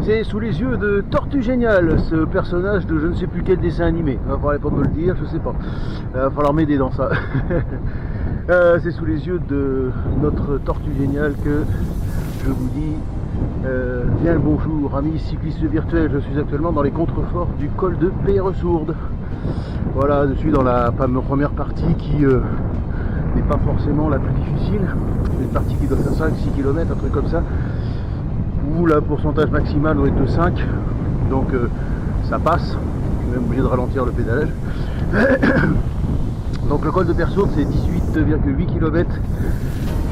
C'est sous les yeux de Tortue Géniale, ce personnage de je ne sais plus quel dessin animé. Il va falloir pas me le dire, je sais pas. Il va falloir m'aider dans ça. C'est sous les yeux de notre Tortue Géniale que je vous dis bien le bonjour, amis cyclistes virtuels. Je suis actuellement dans les contreforts du col de Peyresourde. Voilà, je suis dans la première partie qui n'est pas forcément la plus difficile. C'est une partie qui doit faire 5-6 km, un truc comme ça, où le pourcentage maximal doit être de 5, donc ça passe. Je suis même obligé de ralentir le pédalage. Donc le col de Peyresourde, c'est 18,8 km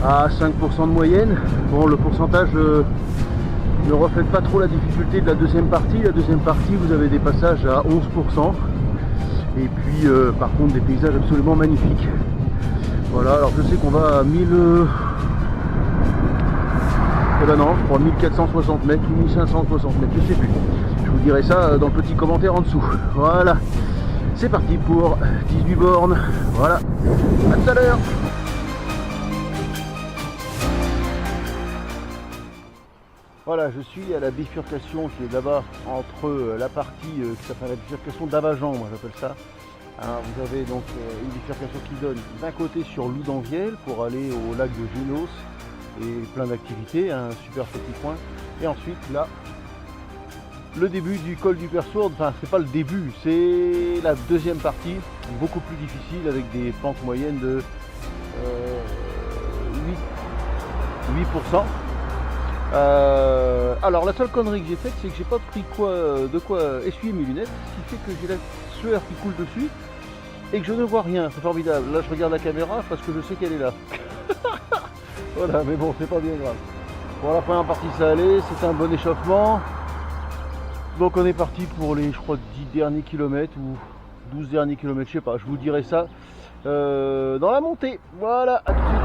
à 5% de moyenne. Bon, le pourcentage ne reflète pas trop la difficulté de la deuxième partie. La deuxième partie, vous avez des passages à 11%. Et puis par contre des paysages absolument magnifiques. Voilà, alors je sais qu'on va à 1000... Eh ben non, je crois 1460 mètres ou 1560 mètres, je sais plus. Je vous dirai ça dans le petit commentaire en dessous. Voilà, c'est parti pour 18 bornes. Voilà, à tout à l'heure. Voilà, je suis à la bifurcation qui est là-bas entre la partie qui s'appelle la bifurcation d'Avajan, moi j'appelle ça. Alors, vous avez donc une bifurcation qui donne d'un côté sur Loudanvielle pour aller au lac de Génos et plein d'activités, un super petit coin. Et ensuite là, le début du col du Peyresourde, enfin c'est pas le début, c'est la deuxième partie, beaucoup plus difficile avec des pentes moyennes de 8%. Alors la seule connerie que j'ai faite, c'est que j'ai pas pris de quoi essuyer mes lunettes, ce qui fait que j'ai la sueur qui coule dessus et que je ne vois rien. C'est formidable. Là je regarde la caméra parce que je sais qu'elle est là. Voilà, mais bon, c'est pas bien grave. Bon, la première partie ça allait, c'est un bon échauffement. Donc on est parti pour les, je crois, 10 derniers kilomètres ou 12 derniers kilomètres, je sais pas, je vous dirai ça dans la montée. Voilà, à tout de suite.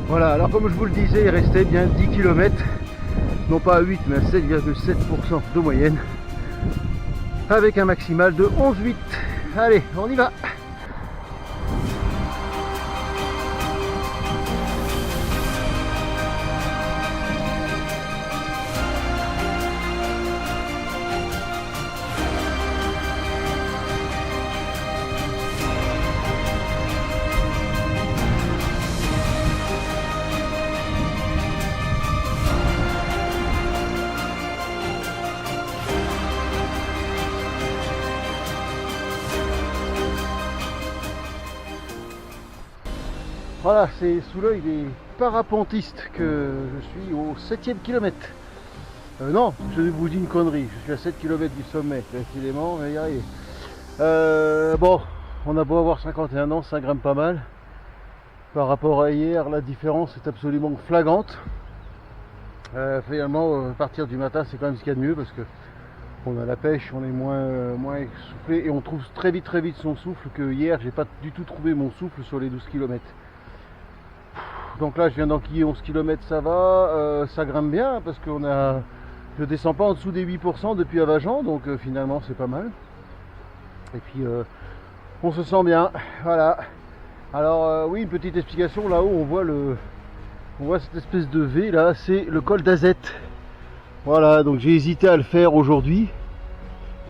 Voilà, alors comme je vous le disais, il restait bien 10 km, non pas à 8 mais à 7,7% de moyenne, avec un maximal de 11,8. Allez, on y va. Voilà, c'est sous l'œil des parapentistes que je suis au 7e kilomètre. Non, je vous dis une connerie, je suis à 7 km du sommet, décidément, mais y arriver. Bon, on a beau avoir 51 ans, ça grimpe pas mal. Par rapport à hier, la différence est absolument flagrante. Finalement, à partir du matin, c'est quand même ce qu'il y a de mieux, parce que on a la pêche, on est moins essoufflé, et on trouve très vite son souffle, que hier, j'ai pas du tout trouvé mon souffle sur les 12 km. Donc là je viens d'enquiller 11 km, ça va, ça grimpe bien parce que je descends pas en dessous des 8% depuis Avajan, donc finalement c'est pas mal. Et puis on se sent bien, voilà. Alors oui, une petite explication, là-haut on voit cette espèce de V là, c'est le col d'Azette. Voilà, donc j'ai hésité à le faire aujourd'hui,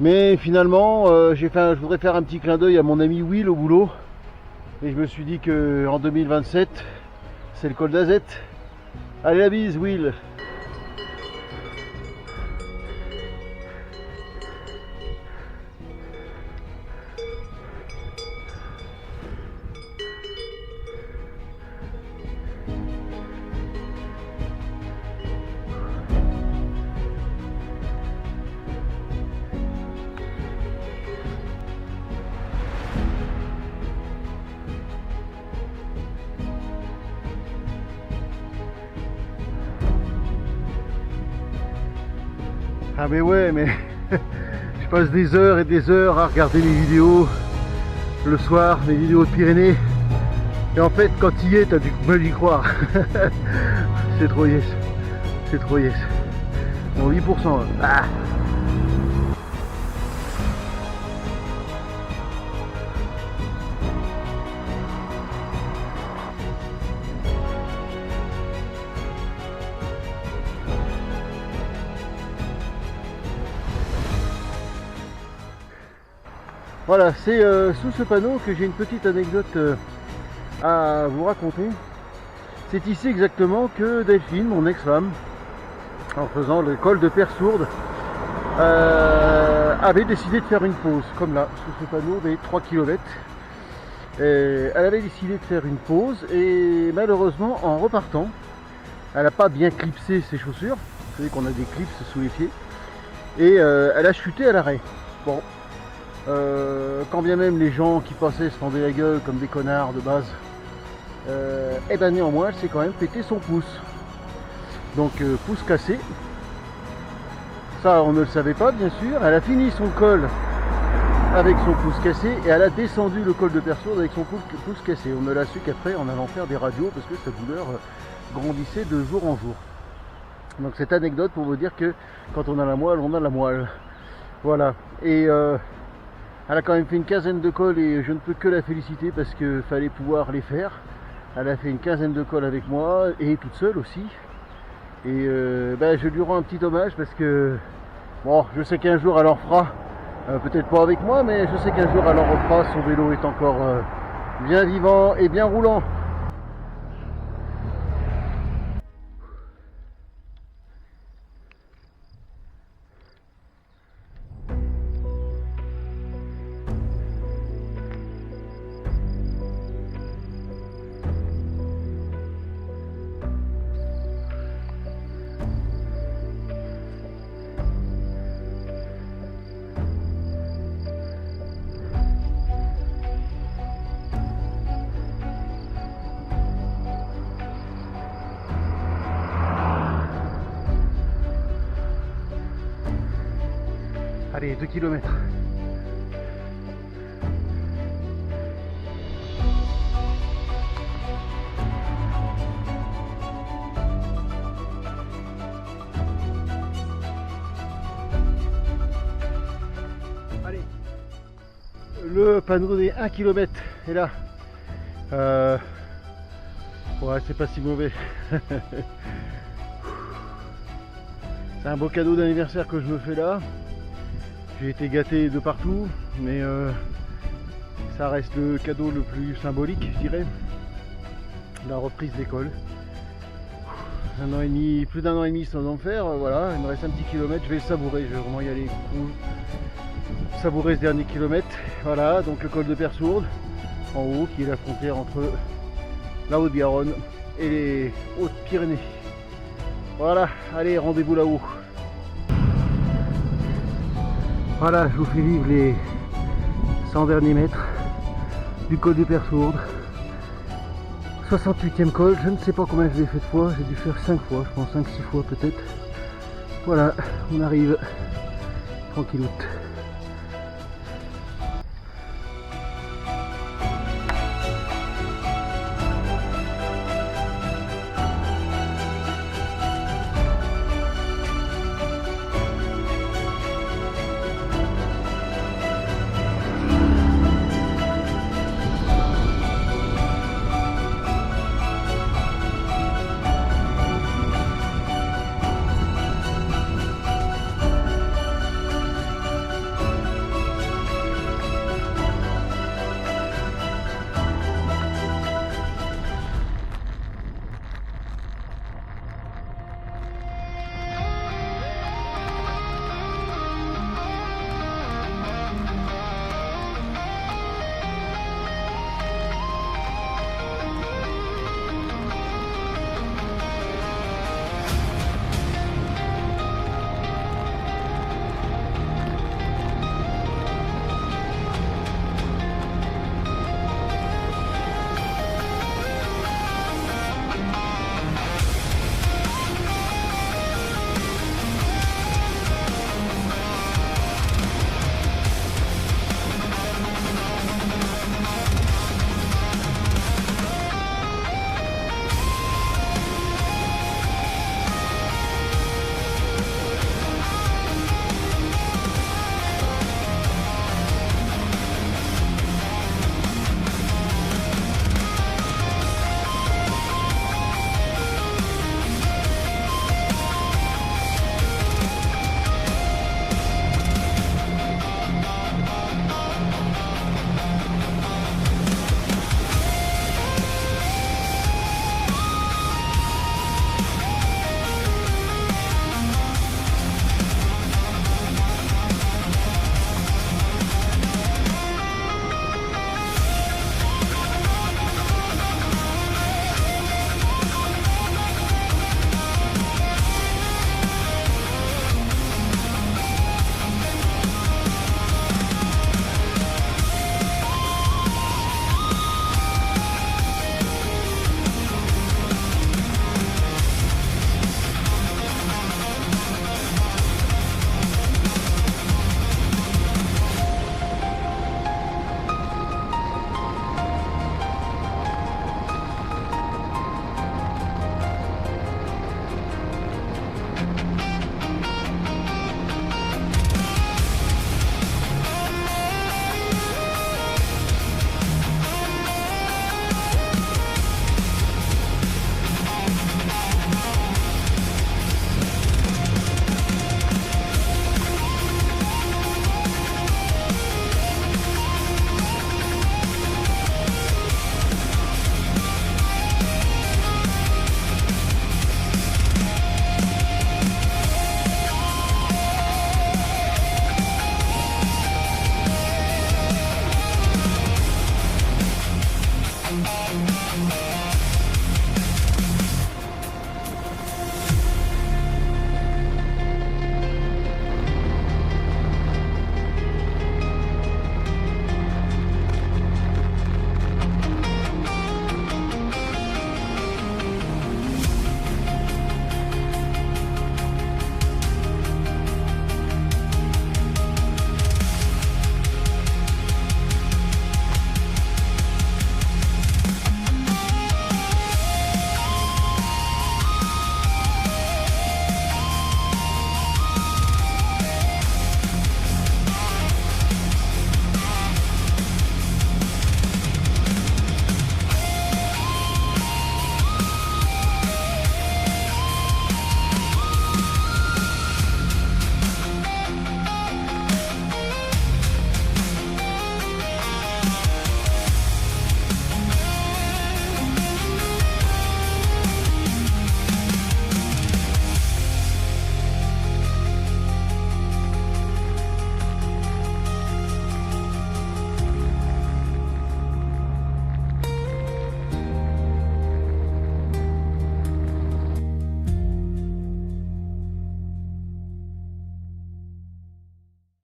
mais finalement je voudrais faire un petit clin d'œil à mon ami Will au boulot, et je me suis dit que en 2027 c'est le col d'Azette. Allez, la bise, Will. Ah mais ouais, mais je passe des heures et des heures à regarder mes vidéos le soir, mes vidéos de Pyrénées. Et en fait, quand tu y es, t'as du mal d'y croire. C'est trop yes. C'est trop yes. Bon, 8%. Ah. Voilà, c'est sous ce panneau que j'ai une petite anecdote à vous raconter. C'est ici exactement que Delphine, mon ex-femme, en faisant le col de Persourde, avait décidé de faire une pause, comme là, sous ce panneau des 3 km. Elle avait décidé de faire une pause et malheureusement, en repartant, elle n'a pas bien clipsé ses chaussures. Vous savez qu'on a des clips sous les pieds. Et elle a chuté à l'arrêt. Bon. Quand bien même les gens qui passaient se fendaient la gueule comme des connards de base, et ben néanmoins elle s'est quand même pété son pouce. Donc pouce cassé. Ça on ne le savait pas bien sûr. Elle a fini son col avec son pouce cassé et elle a descendu le col de Persourde avec son pouce cassé. On ne l'a su qu'après en allant faire des radios parce que sa douleur grandissait de jour en jour. Donc cette anecdote pour vous dire que quand on a la moelle, on a la moelle. Voilà. Et elle a quand même fait une quinzaine de cols et je ne peux que la féliciter parce qu'il fallait pouvoir les faire. Elle a fait une quinzaine de cols avec moi et toute seule aussi. Et je lui rends un petit hommage parce que bon, je sais qu'un jour elle en fera, peut-être pas avec moi, mais je sais qu'un jour elle en refera. Son vélo est encore bien vivant et bien roulant. Allez, 2 km. Allez, le panneau des 1 km est là. Ouais, c'est pas si mauvais. C'est un beau cadeau d'anniversaire que je me fais là. J'ai été gâté de partout, mais ça reste le cadeau le plus symbolique, je dirais. La reprise d'école. Un an et demi, plus d'un an et demi sans en faire, voilà, il me reste un petit kilomètre, je vais le savourer, je vais vraiment y aller cool. Savourer ce dernier kilomètre. Voilà, donc le col de Persourde, en haut, qui est la frontière entre la Haute-Garonne et les Hautes-Pyrénées. Voilà, allez, rendez-vous là-haut. Voilà, je vous fais vivre les 100 derniers mètres du col de Persourde. 68e col, je ne sais pas combien je l'ai fait de fois, j'ai dû faire 5 fois, je pense 5-6 fois peut-être. Voilà, on arrive tranquilloute.